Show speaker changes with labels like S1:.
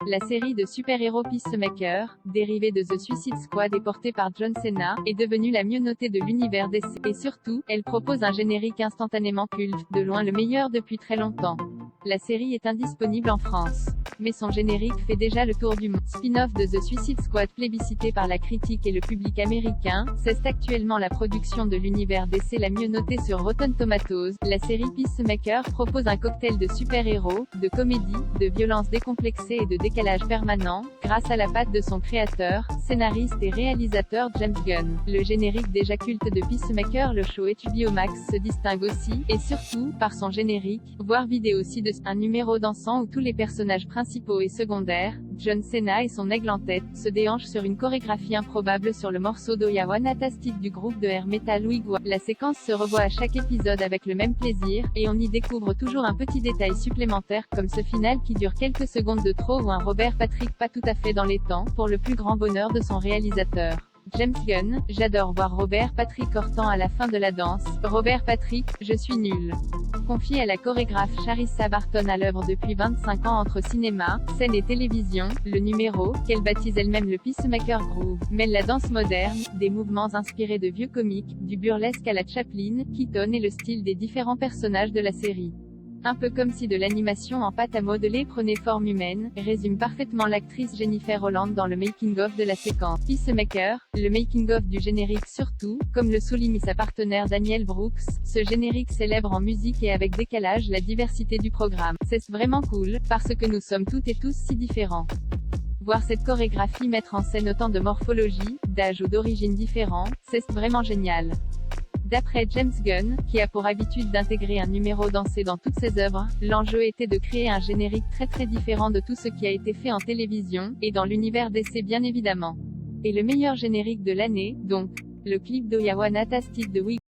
S1: La série de super-héros Peacemaker, dérivée de The Suicide Squad et portée par John Cena, est devenue la mieux notée de l'univers DC, et surtout, elle propose un générique instantanément culte, de loin le meilleur depuis très longtemps. La série est indisponible en France, mais son générique fait déjà le tour du monde. Spin-off de The Suicide Squad plébiscité par la critique et le public américain, c'est actuellement la production de l'univers DC la mieux notée sur Rotten Tomatoes. La série Peacemaker propose un cocktail de super-héros, de comédie, de violence décomplexée et de décalage permanent, grâce à la patte de son créateur, scénariste et réalisateur James Gunn. Le générique déjà culte de Peacemaker, le show HBO Max se distingue aussi, et surtout, par son générique, voire vidéo ci-dessus, un numéro dansant où tous les personnages principaux et secondaires, John Cena et son aigle en tête, se déhanchent sur une chorégraphie improbable sur le morceau d'Oyawa-Natastic du groupe de air metal Wigwa. La séquence se revoit à chaque épisode avec le même plaisir, et on y découvre toujours un petit détail supplémentaire, comme ce final qui dure quelques secondes de trop ou un Robert Patrick pas tout à fait dans les temps, pour le plus grand bonheur de son réalisateur. James Gunn, j'adore voir Robert Patrick Horton à la fin de la danse. Robert Patrick, je suis nul. Confié à la chorégraphe Charissa Barton à l'œuvre depuis 25 ans entre cinéma, scène et télévision, le numéro, qu'elle baptise elle-même le Peacemaker Groove, mêle la danse moderne, des mouvements inspirés de vieux comiques, du burlesque à la Chaplin, Keaton et le style des différents personnages de la série. Un peu comme si de l'animation en pâte à modeler prenait forme humaine, résume parfaitement l'actrice Jennifer Holland dans le making-of de la séquence. Peacemaker, le making-of du générique surtout, comme le souligne sa partenaire Danielle Brooks, ce générique célèbre en musique et avec décalage la diversité du programme. C'est vraiment cool, parce que nous sommes toutes et tous si différents. Voir cette chorégraphie mettre en scène autant de morphologie, d'âge ou d'origine différents, c'est vraiment génial. D'après James Gunn, qui a pour habitude d'intégrer un numéro dansé dans toutes ses œuvres, l'enjeu était de créer un générique très différent de tout ce qui a été fait en télévision, et dans l'univers DC bien évidemment. Et le meilleur générique de l'année, donc, le clip d'Oyawa-Natastic de Wigwa.